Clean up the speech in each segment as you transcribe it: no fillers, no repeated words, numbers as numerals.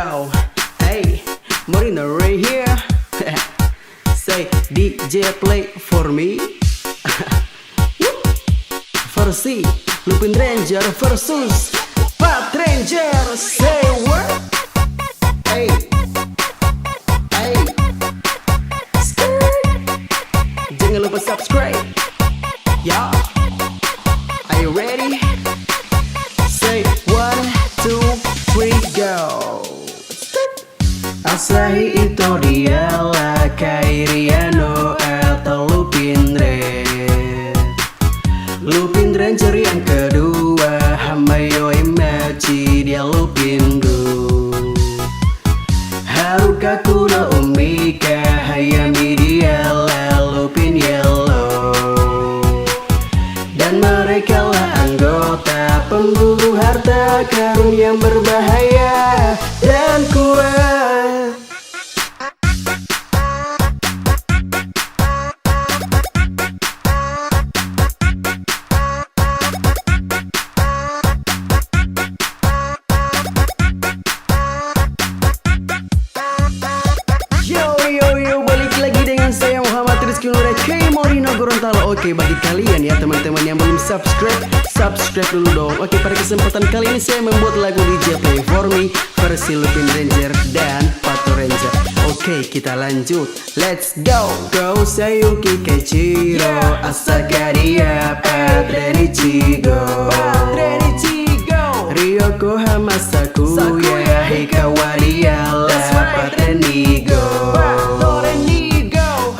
Yo, hey, Morino right here. Say DJ play for me. Versi Lupin Ranger versus Pat Ranger. Say what? Hey, hey, jangan lupa subscribe. Yeah, are you ready? Say 1, 2, 3, go. Asahi itu dialah Kairiano atau Lupin Red. Lupin Ranger yang kedua Hamayo Imachi dia Lupin Blue. Haruka Kuno Umika Hayami dialah Lupin Yellow. Dan mereka lah anggota pemburu harta karun yang berbahaya dan kuat. Yo, balik lagi dengan saya Muhammad Rizky Nur K Morino Gorontalo. Oke, bagi kalian ya teman-teman yang belum subscribe dulu dong. Oke, pada kesempatan kali ini saya membuat lagu DJ Play For Me versi Lupin Ranger dan Pato Ranger. Oke, kita lanjut. Let's go. Go Sayuki Keiichiro Asaka dia Patreni Chigo Ryoko Hamasakuya Hikawa dialah Patrenigo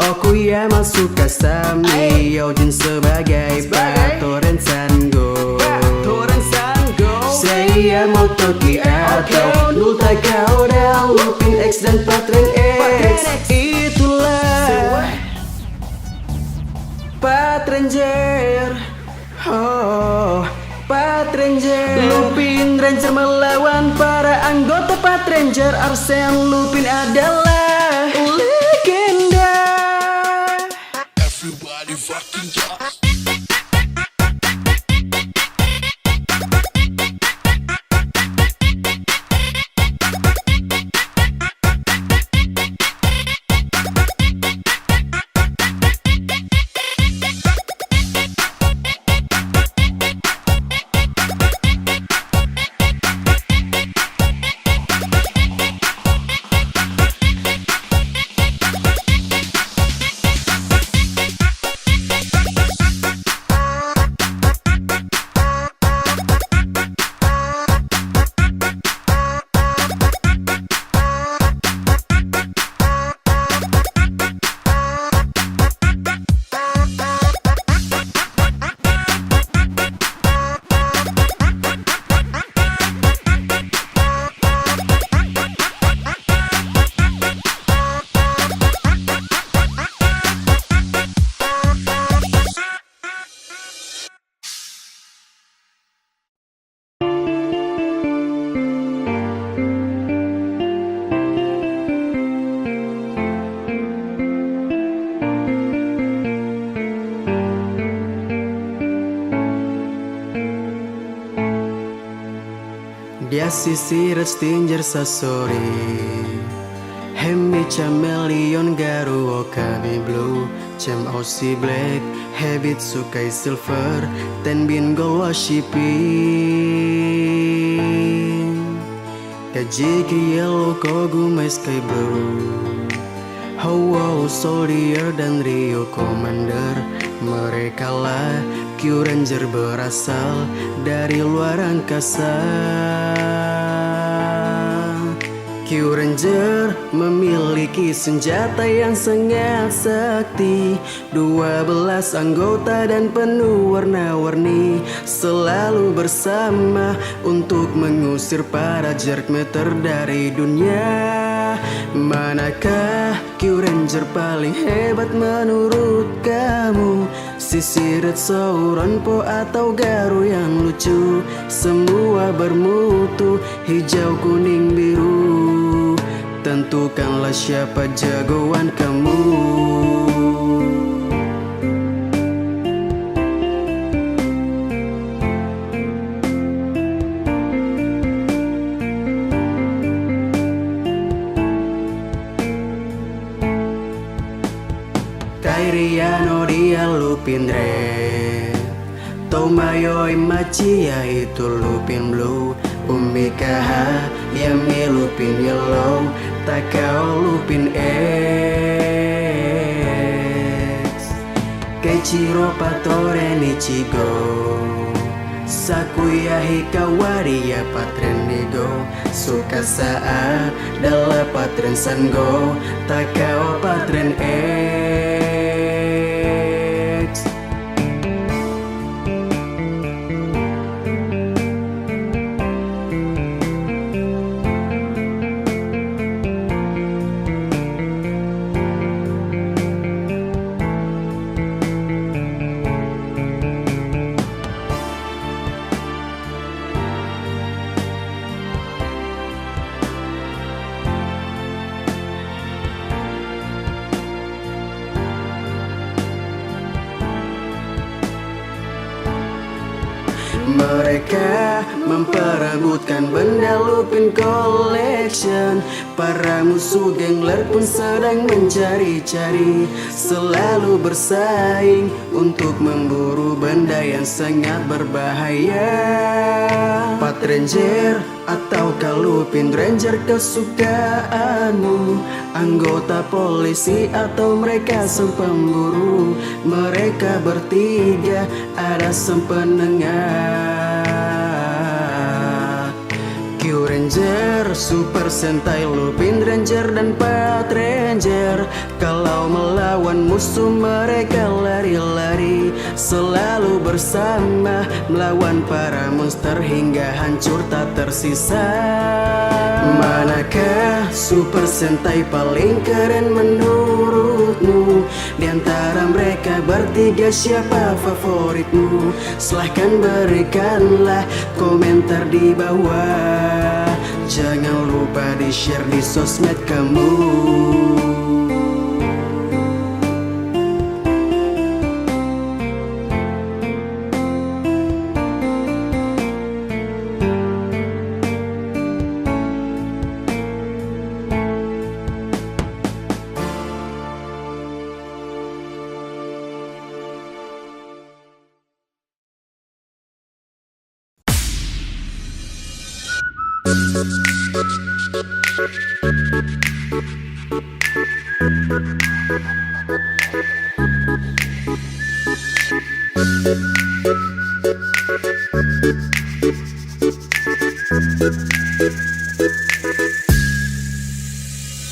Okuyama Sukasami Yojin sebagai Pato Rensango Seiya Motoki atau Nulta Kaoda Lupin X dan Patren X. Itulah Pat Ranger. Oh, Pat Ranger. Lupin Ranger melawan para anggota Pat Ranger. Arsene Lupin adalah legenda. Everybody fucking jump. Dia sisi Red Stinger Sasori Hemi Chameleon Garu Okami Blue Chem Aussie Black Habit Sukai Silver Tenbin Gold Shipping Kajiki Yellow Kogumai Sky Blue How Soldier dan Rio Commander. Mereka lah Q Ranger berasal dari luar angkasa. Q Ranger memiliki senjata yang sangat sakti. 12 anggota dan penuh warna-warni selalu bersama untuk mengusir para jerk meter dari dunia. Manakah Q Ranger paling hebat menurut kamu? Sisi Red Sauron Po atau Garu yang lucu? Semua bermutu hijau kuning biru. Tentukanlah siapa jagoan kamu. Ia Lupin Red Tomayoi Machia itu Lupin Blue Umi Kaha Yami Lupin Yellow Takao Lupin X Keiichiro Patore Nichigo Sakuya Hikawari ya Patren Nigo Tsukasa adalah Patren Sango Takao Patren X Mereka memperebutkan benda Lupin Collection. Para musuh gengler pun sedang mencari-cari, selalu bersaing untuk memburu benda yang sangat berbahaya. Pat Ranger ataukah Lupin Ranger kesukaanmu? Anggota polisi atau mereka sang pemburu? Mereka bertiga ada sang penengah. Q Ranger, Super Sentai, Lupin Ranger dan Pat Ranger. Kalau melawan musuh mereka lari-lari, selalu bersama melawan para monster hingga hancur tak tersisa. Manakah Super Sentai paling keren menurutmu? Di antara mereka bertiga siapa favoritmu? Silahkan berikanlah komentar di bawah. Jangan lupa di-share di sosmed kamu.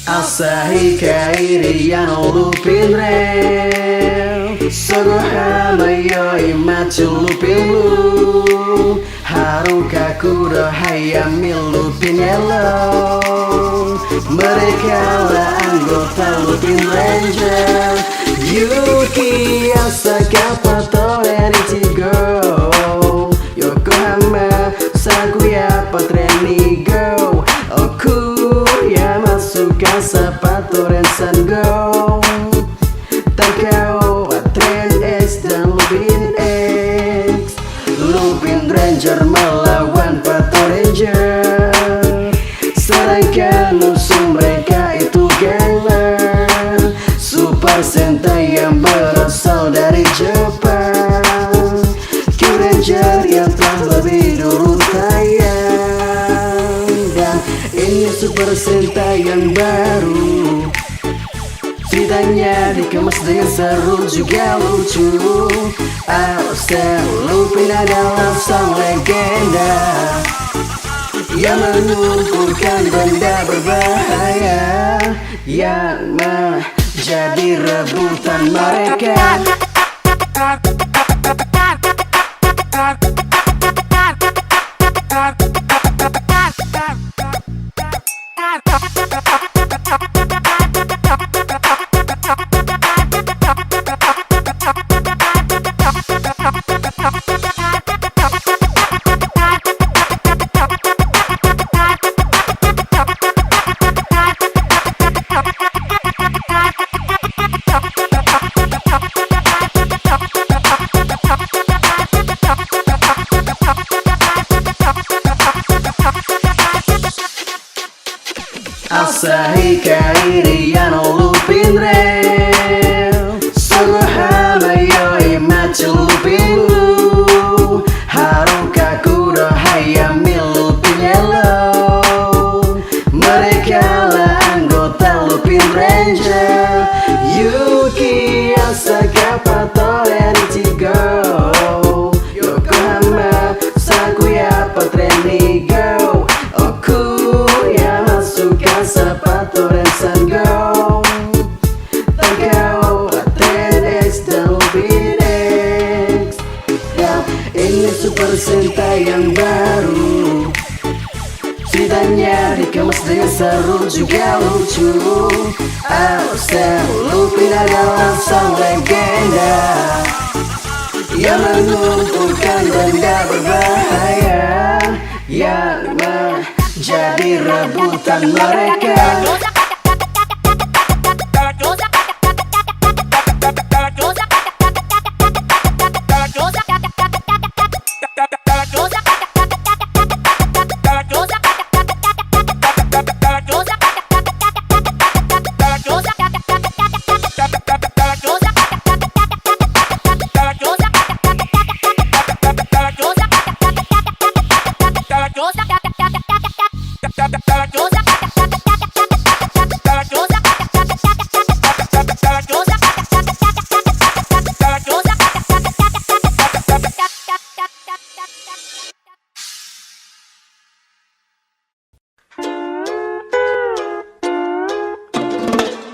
Asahi Kairi Yano Lupin Red Sogo Hamayoi Machu Lupin Blue Haruka Kuro Hayami Lupin Yellow. Mereka lah anggota Lupin Ranger. Yuki Asaka Patore Nichigo Yokohama Sakuya Patren Nigo Okuya Tsukasa Patren Sango Takao Patren X dan Lupin X. Lupin Ranger melawan Pat Ranger, sedangkan musuh mereka itu gengler Super Sentai yang berasal dari Jepang. Q Ranger yang telah lebih dulu tayang, dan ini Super Sentai yang baru. Ceritanya dikemas dengan seru juga lucu. Alasan Lupin adalah sang legenda yang mengumpulkan benda berbahaya yang menjadi rebutan mereka. Asahi Kairi Yano Lupin Red Sogo Hamayoi Super Sentai yang baru. Ceritanya dikemas dengan seru juga lucu. Alasan Lupin adalah sang legenda yang mengumpulkan benda berbahaya yang menjadi rebutan mereka.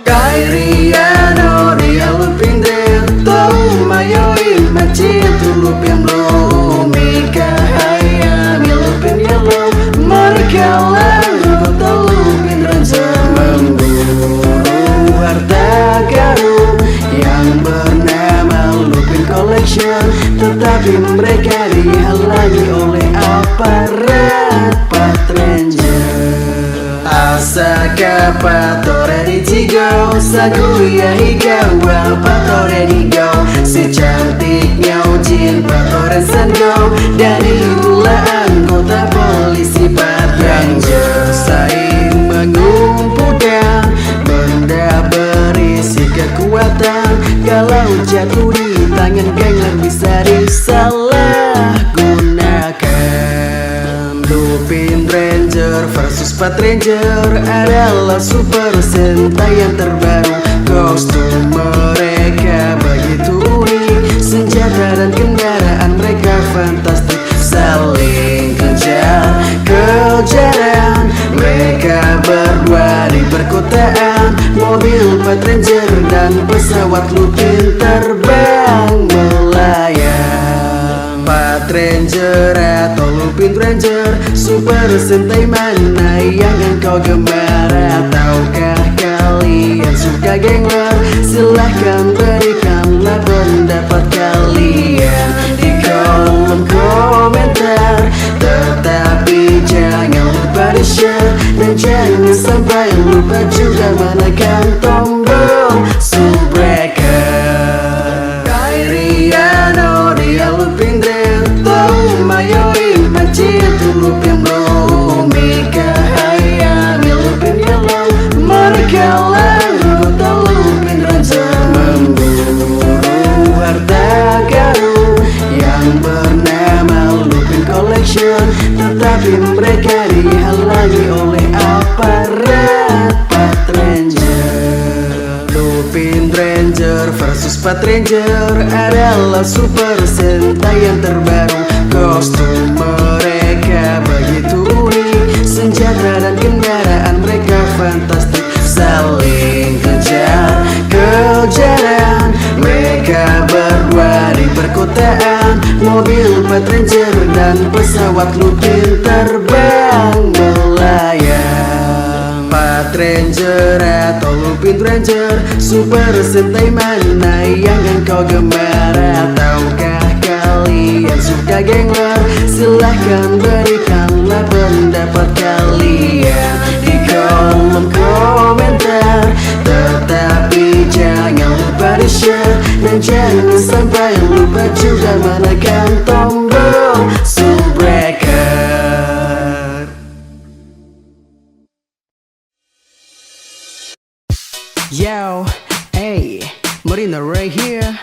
Kairiano dia Lupin Dento Mayoin macit Lupin Blue Mika Hayami Lupin Yellow Mereka lalu kota Lupin Ranger memburu harta karun yang bernama Lupin Collection. Tetapi mereka dihalangi oleh aparat Patranger. Asaka pato ready to go, Sakuya Higawa pato ready go. Si cantiknya Ujin pato resan go. Dan itulah anggota polisi Patranger saing mengumpulkan benda berisi kekuatan. Kalau jatuh di tangan gangster bisa disalahgunakan. Lupin Ranger versus Patranger adalah Super Sentai yang terbaru. Kostum mereka begitu unik, senjata dan kendaraan mereka fantastik. Saling kejar-kejaran mereka berdua di perkotaan. Mobil Patranger dan pesawat Lupin terbang melayang. Patranger atau Lupin Ranger, Super Sentai mana yang engkau gemar? Ataukah kalian suka gangster? Silahkan berikanlah pendapat kalian di kolom komentar. Tetapi jangan lupa di share, dan jangan sampai lupa juga menekan tombol subbreaker. Kairiano dia Lupin Dento Mayoin macit Lupin Blue Mika Hayami Lupin Yellow. Mereka lalu kota Lupin Ranger memburu harta karun yang bernama Lupin Collection. Tetapi mereka dihalangi oleh aparat Patranger. Lupin Ranger versus Patranger adalah Super Sentai yang terbaru. Kostum mereka begitu unik, senjata dan kendaraan mereka fantastik. Saling kejar-kejaran mereka berdua di perkotaan. Mobil Patranger dan pesawat Lupin terbang melayang. Patranger atau Lupin Ranger, Super Sentai mana yang engkau gemar? Ataukah kalian suka gangster? Silahkan berikanlah pendapat kalian di kolom komentar. Tetapi jangan lupa di share, dan jangan sampai lupa juga menekan tombol subbreaker. Yo, hey, Marina right here.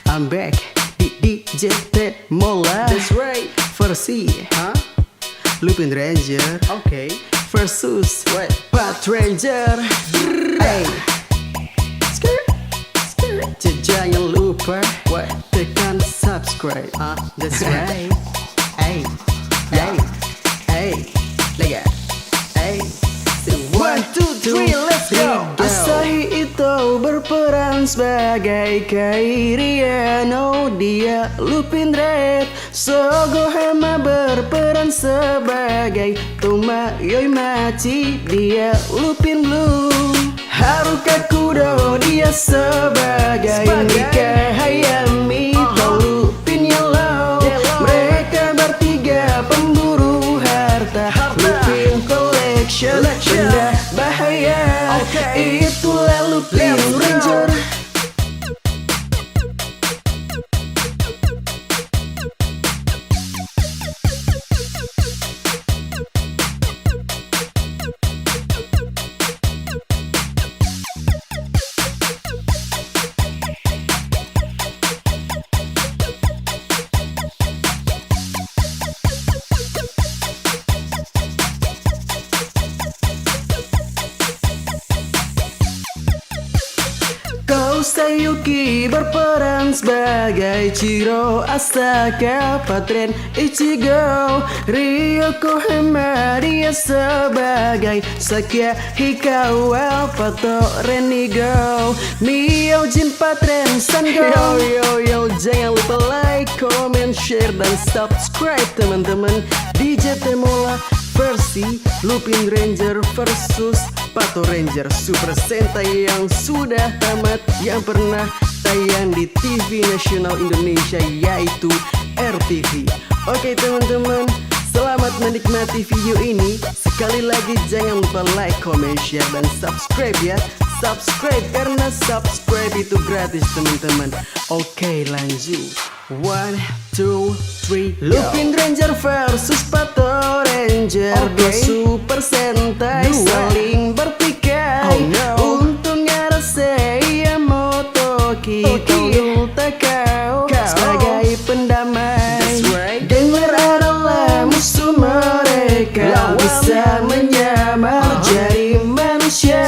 I'm back. DJ Ted Mola. That's right. Versi, Lupin Ranger. Okay. Versus what? Patranger. Hey. Jangan lupa tekan subscribe. That's right. Hey, hey, hey, lega. Hey, 1, 2, 3, let's go. Asahi itu berperan sebagai Kairiano, dia Lupin Red. Sogo Hama berperan sebagai Tomoyoi Machi, dia Lupin Blue. Haruka Kudo dia sebagai Mika Hayami, Lupin Yellow. Mereka bertiga pemburu harta, Lupin Collection, benda bahaya. Itulah Lupin Ranger. Sayuki berperan sebagai Chiro Asaka, Patren Ichigo. Ryoko Hama dia sebagai Sakya Hikawa, Pato Renigo. Miyojin Patren Sango. Yo, jangan lupa like, comment, share, dan subscribe teman-teman. DJ Temola versi Lupin Ranger versus Pato Ranger Super Sentai yang sudah tamat, yang pernah tayang di TV nasional Indonesia yaitu RTV. Oke teman-teman, selamat menikmati video ini. Sekali lagi jangan lupa like, comment, share, dan subscribe ya. Subscribe karena subscribe itu gratis teman-teman. Oke lanjut. 1, 2, 3 Lupin Ranger versus Pato Ranger. Dua Super Sentai saling bertikai. Untung ada Seiya Motoki Toggle Takao sebagai pendamai. Dengar adalah musuh mereka, bisa menyamar jadi manusia.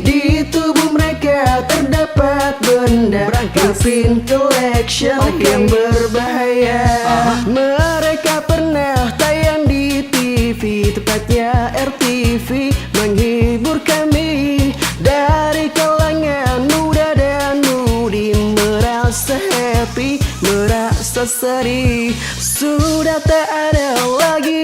Di tubuh mereka terdapat benda Lupin Collection yang berbahaya. Mereka pernah tayang di TV, tepatnya RTV, menghibur kami dari kalangan muda dan mudi. Merasa happy, merasa sedih, sudah tak ada lagi.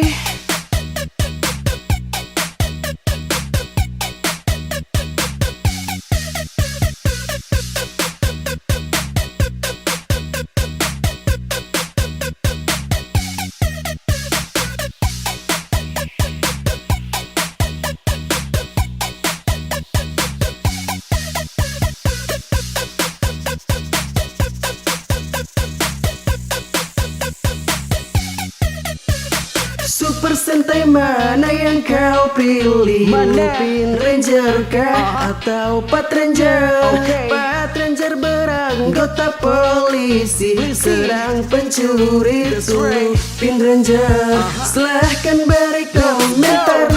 Super Sentai mana yang kau pilih? Lupin Ranger kah atau Pat Ranger? Pat Ranger beranggota polisi, sedang pencuri Lupin Ranger. Silahkan beri komentar.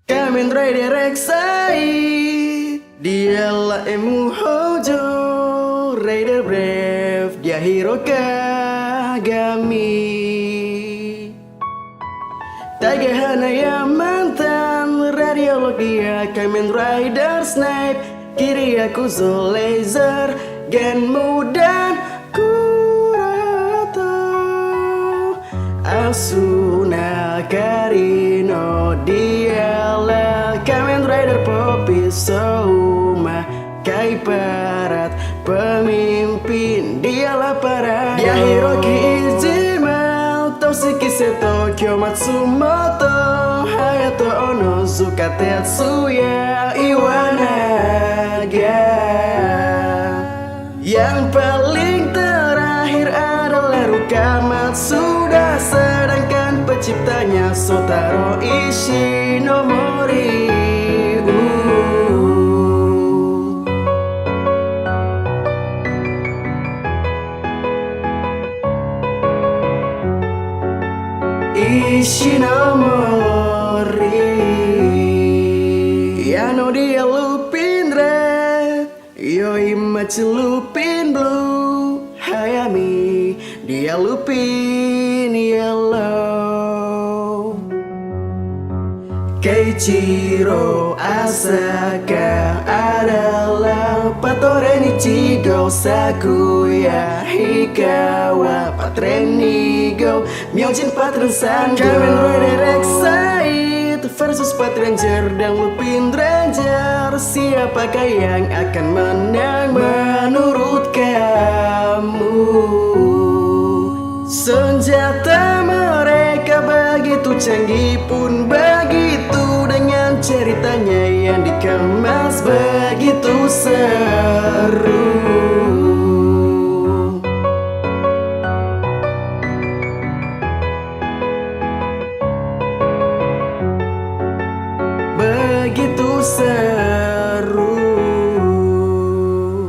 Kamen Rider Excited, dialah Emu Hojo, Rider Brave, dia Hiro Kagami. Taiga Hanaya mantan radiolog, dia Kamen Rider Snipe, Kiriakuzo Laser, Genmu dan Kurato, Asuna Karino, dialah Kamen Rider Poppy Souma, Kai Parat pemimpin, dialah para dia Hiroki Izima, Toshiki Seto, Kyo Matsumoto, Hayato Onozuka, Tetsuya Iwanaga. Yang paling terakhir adalah Ruka Matsuda, sedangkan penciptanya Sotaro Ishinomori. Ishinomori Yano dia Lupin red, Yoi machi Lupin blue, Hayami dia Lupin yellow. Keiichiro Asaka adalah Patore Nichigo, Sakuya Hikawa Patron Nigo, Myojin Patron Sango, Kamen Rider Excite versus Patron Ranger dan Lupin Ranger. Siapakah yang akan menang menurut kamu? Senjata mereka begitu canggih pun begitu, dengan ceritanya yang dikemas begitu seru. Begitu seru.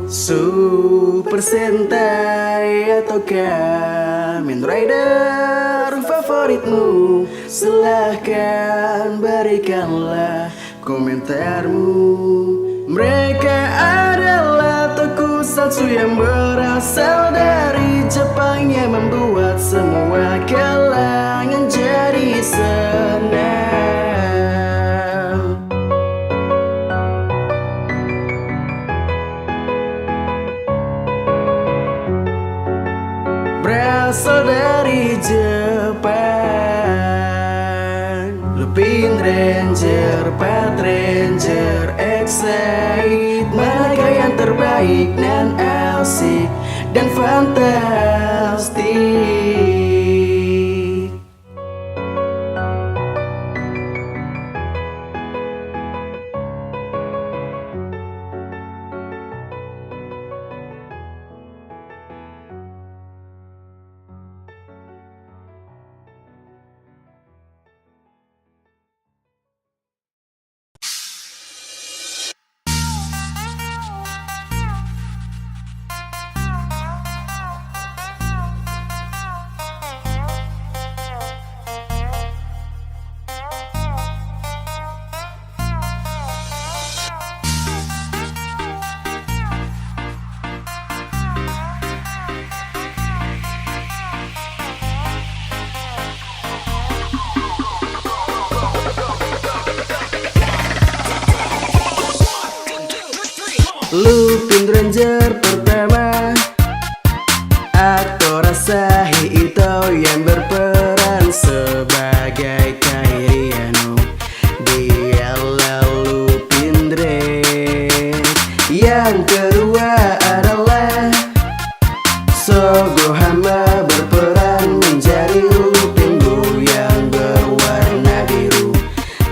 Super Sentai atau Kamen Rider favoritmu? Silahkan berikanlah komentarmu. Mereka adalah tokusatsu yang berasal dari Jepang, yang membuat semua kalangan jadi senang. Berasal dari Jepang, Lupin Ranger, Pat Ranger, Excite, mereka yang terbaik dan asik dan fantastik. Lupin Ranger pertama, aktor Asahi Ito yang berperan sebagai Kairiano. Dialah Lupin Red. Yang kedua adalah Sogohama, berperan menjadi Lupin Blue yang berwarna biru.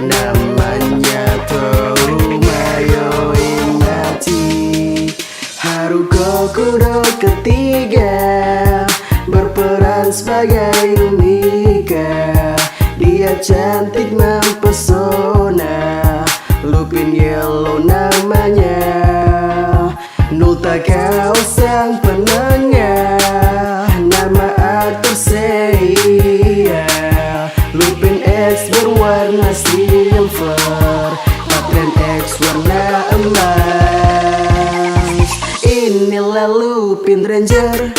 Namanya Toumayo Imachi. Haruko Kudo ketiga, berperan sebagai Yumika. Dia cantik mempesona, Lupin Yellow namanya. Nultakao sang penengah, nama aktor Seiya. Lupin X berwarna silver, Patron X warna emas. Inilah Lupin Ranger.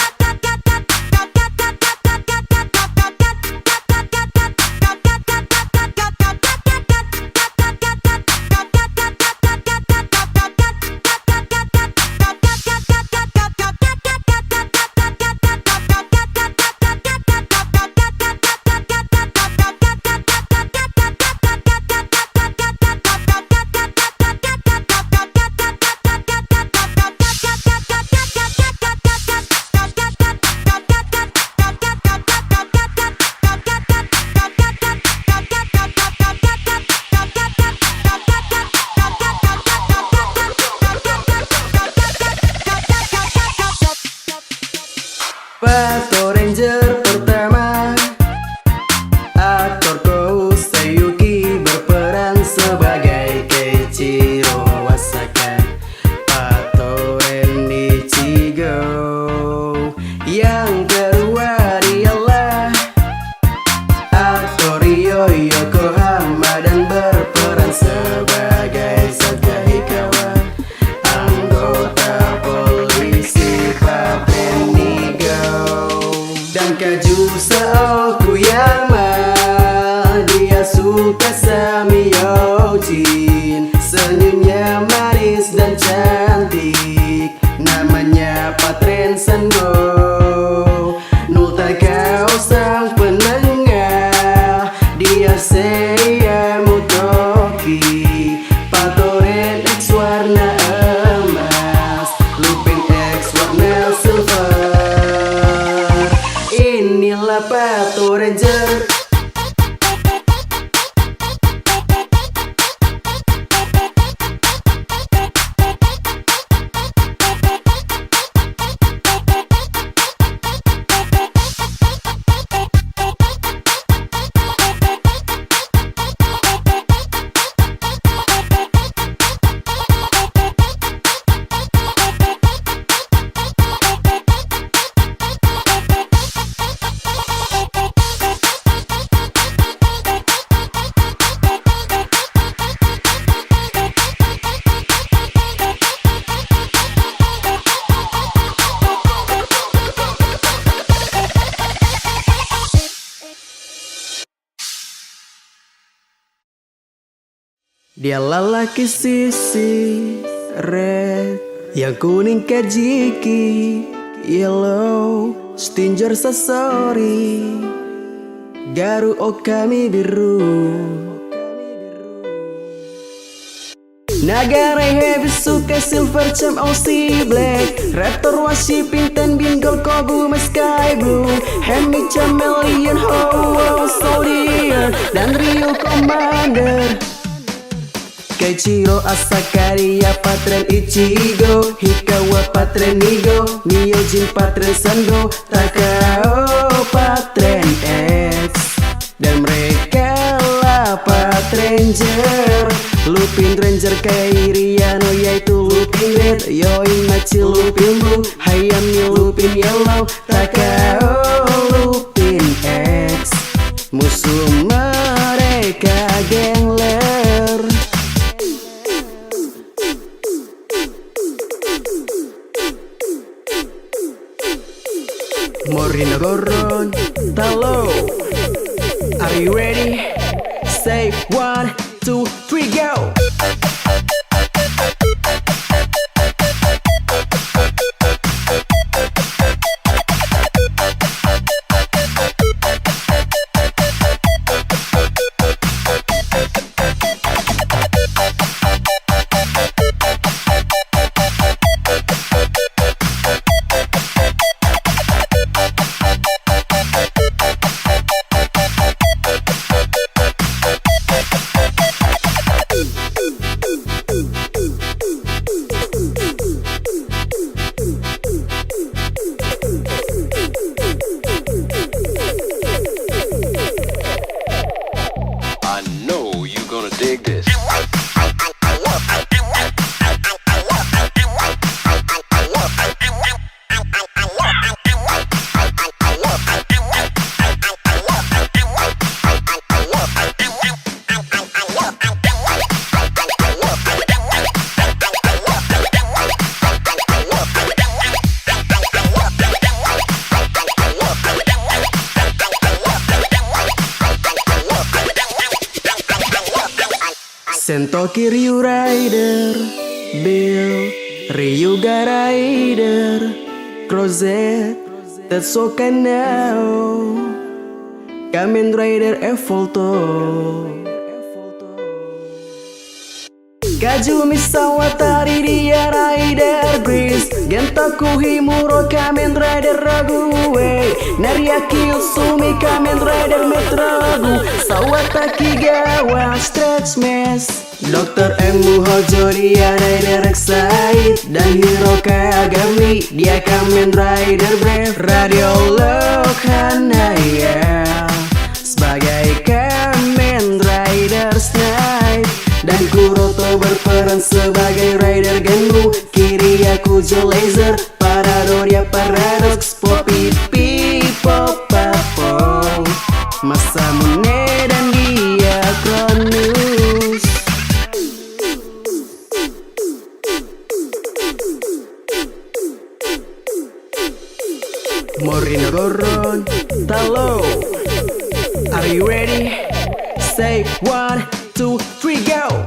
Pato Ranger pertama, aktor Kou Sayuki berperan sebagai Keiichiro Asaka. Pato Nichigo. Yang kedua dialah aktor Kaju Seokuyama, dia suka sama Yeojin. Senyumnya manis dan cantik, namanya Patren Sango. Nuta kau sang penengah, dia Seiya Motoki. Patoren X warna emas, Lupin X warna silver. Inilah Pato Ranger. Dia lelaki sisi red, yang kuning kajiki yellow, stinger sasori, garu okami biru. Nagare heavy suka silver cam OC black, raptor washi pinten binggol kobu sky blue, hemi chameleon ho soldier, dan Rio commander. Keiichiro Asakari ya Patren Ichigo, Hikawa Patren Nigo, Myojin Patren Sango, Takao Patren X. Dan mereka lah Patranger, Lupin Ranger Kairiano yaitu Lupin Red, Yoimachi Lupin Blue, Hayami Lupin Yellow, Takao Lupin X. Musuh mereka gangler. Morinogoron Talo. Are you ready? Say 1, 2, 3, go! I know you're gonna dig this. Sentoki Ryu Rider, Bill Ryuga Rider, Crozet, Tetsuka Nao, Kamen Rider Evolto. Kajumi Sawatari dia Rider Breeze, Gentaku Himuro Kamen Rider Rague, Nariaki Usumi Kamen Rider Metrogu, Sawataki Gawa Stretch Mesh, Dr. Emu Hojo dia Rider Excite, dan Hiroka Agami dia Kamen Rider Brave, Radio Lokanaya sebagai Kamen Rider Snipe, dan Kuroto berperan sebagai Rider Genmu, Kiriya Kujo Laser, Paradoria Paradox, Poppy Pop Papo, Masamune dan dia Cronus. Morino Goron Talo. Are you ready? Say 1, 2, 3, go!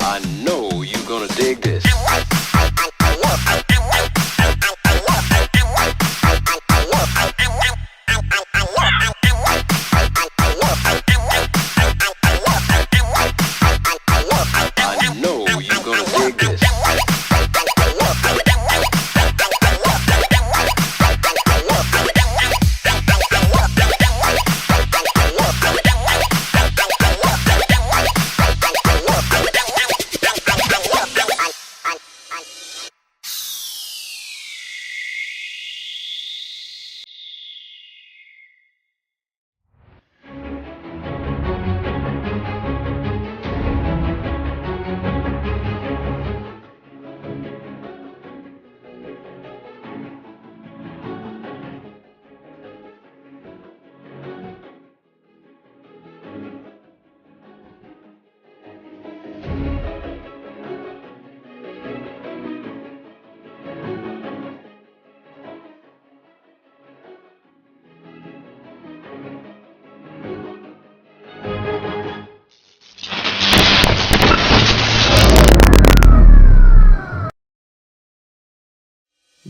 I know you're gonna dig this. I know you're gonna dig this.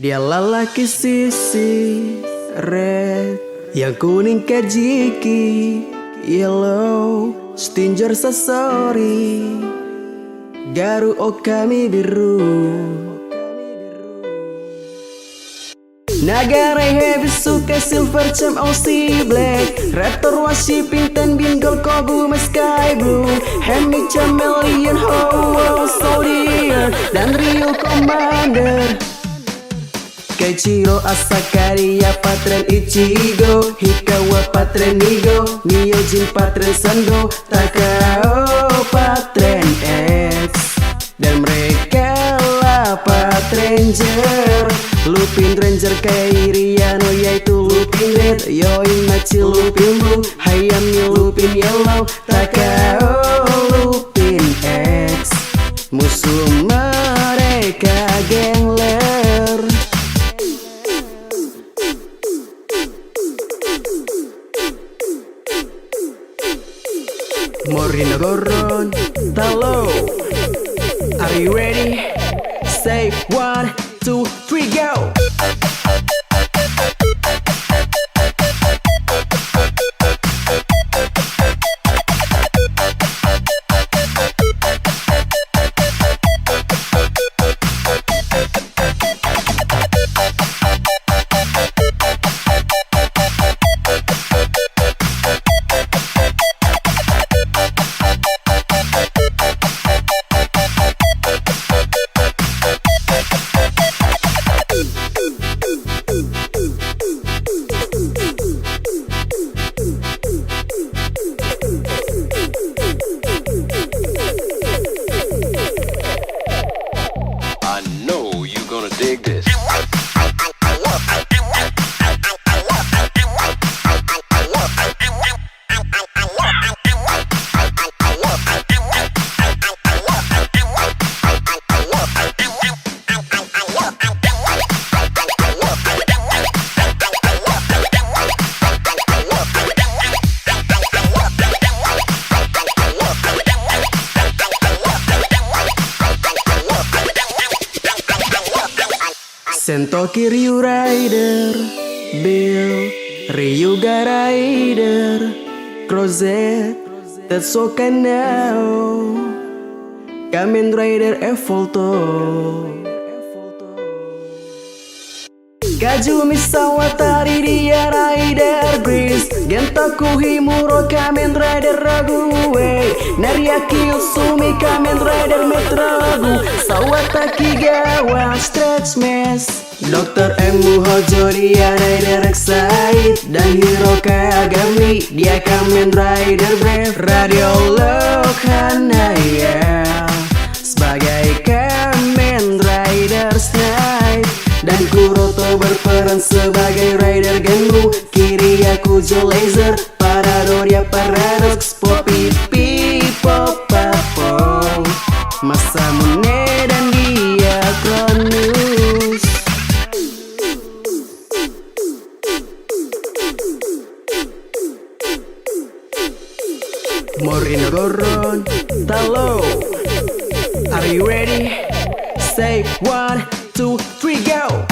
Dia lelaki sisi red, yang kuning kajiki yellow, stinger sasori, garu okami biru. Nagare heavy suka silver cam OC black, raptor washi pinten bingol kobu me sky blue, hemi chameleon ho soldier dan Rio commander. Keiichiro Asakari ya patren Ichigo, Hikawa patren Nigo, Myojin patren Sando, Takao patren X, dan mereka lah Patranger. Lupin Ranger Kairiano yaitu Lupin Red, Yoimachi Lupin Blue, Hayami Lupin Yellow, Takao Lupin X. Musuh mereka gangler. Morino Goron Talo. Are you ready? Say 1, 2, 3, go! I know you're gonna dig this. Sentoki Ryu Rider, Bill Ryuga Rider, Crozet, Tetsuka Nao, Kamen Rider Evolto, Kajumi sawatari dia rider breeze Gentoku himuro Kamen Rider Rague Nariaki Usumi Kamen Rider Metragu Sawataki gawa stretch mess Dr. Emu Hojo dia Rider Excite Dan Hiro Kagami dia Kamen Rider Brave Radiolog Hanaya sebagai Kamen Rider Snipe Dan Kuroto berperan sebagai Rider Genmu Kiriaku Jo Laser Paradoria Paradox Poppy Pipo Papo Masamune dan dia Cronus Morino Goron Talo. Are you ready? Say 1, 2, 3, go!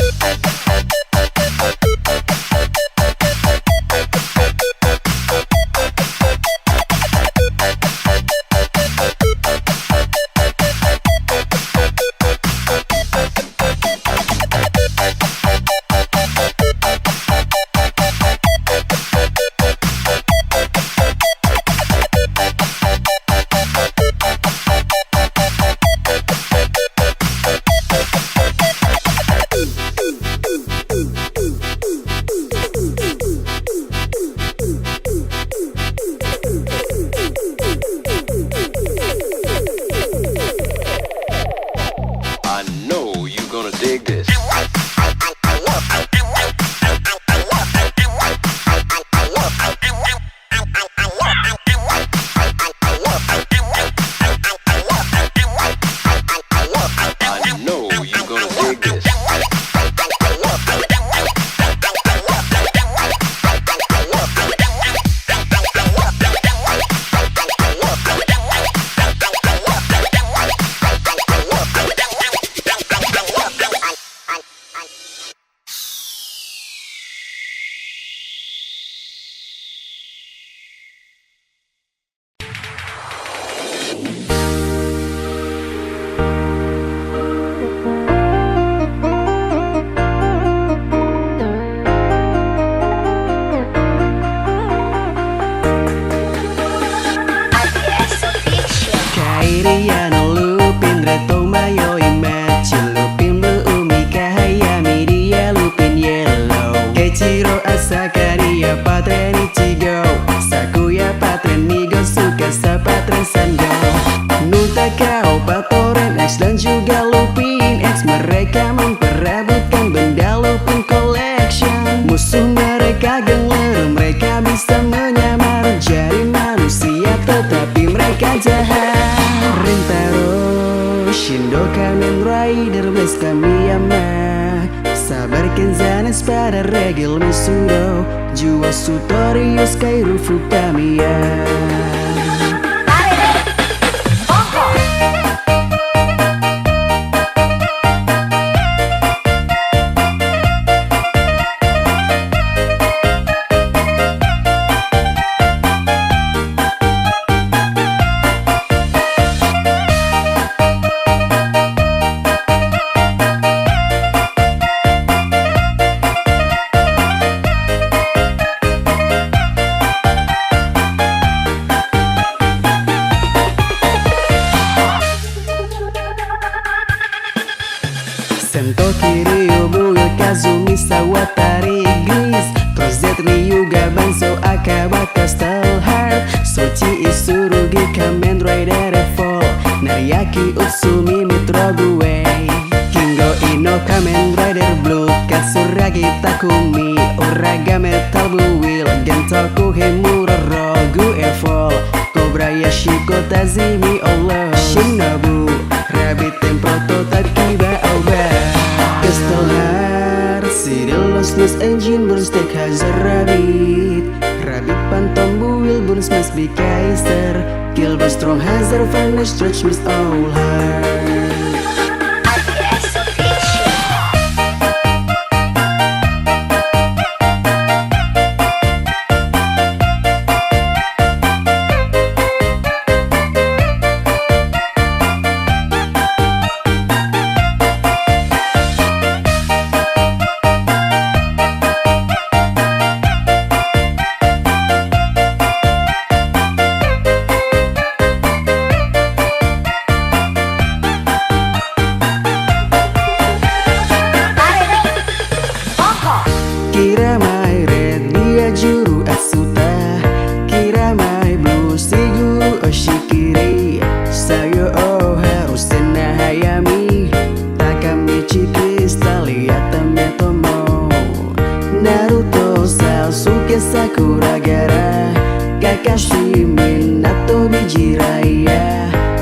I know you gonna dig this. I know you gonna dig this. Kairiano lupin reto mayo imachi lupin blue umi kahayami dia lupin yellow Keiichiro Asakari ya patren Ichigo Sakuya patren Migo Tsukasa patren Sango Nutakao Patoren X dan juga Lupin X mereka memperebutkan benda Lupin Collection Musuh mereka gengler mereka bisa menyamar jadi manusia tetapi mereka jahat Rintaro Shindo Kamen Rider Blast Kamiyama Sabar Kenzanes pada regil Misuro Jua Sutorius Kairu Fukamiya Sento Kiryu Buil Kazumi Sawatari Gris Crozet Ryuga Banzo Akabaka Style Heart Sochi Isurugi Kamen Rider Evolve Nariaki Utsumi Metrogue Kingo Ino Kamen Rider Blue Katsuragi Takumi Uraga Metal Buil Gentoku Hemura Rogu Evolve Kobayashi Tazimi Allah Shinobu Rabbit and Prototype Kiba Oba Crystal Heart Serial Lostness Engine Burns Take Hazard Rabbit Rabbit Phantom Buil Burns Must Be Kaiser Kill by Strong Hazard Vanish Stretch Miss All Heart Takashi Minato biji raya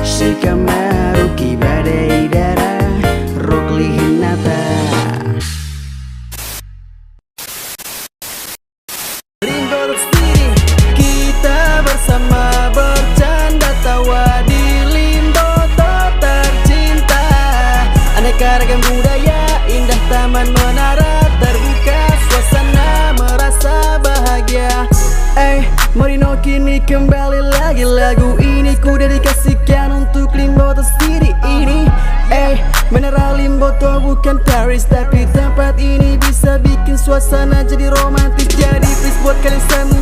Shikamaru badai dara Rock Lee Hinata. Limbo City kita bersama bercanda tawa di Limbo tercinta. Aneka ragam budaya, indah taman menara terbuka, suasana merasa bahagia. Morino kini kembali lagi, lagu ini ku dedikasikan untuk Limbo City ini. Menara Limbo bukan Paris, tapi tempat ini bisa bikin suasana jadi romantis. Jadi please buat kalian semua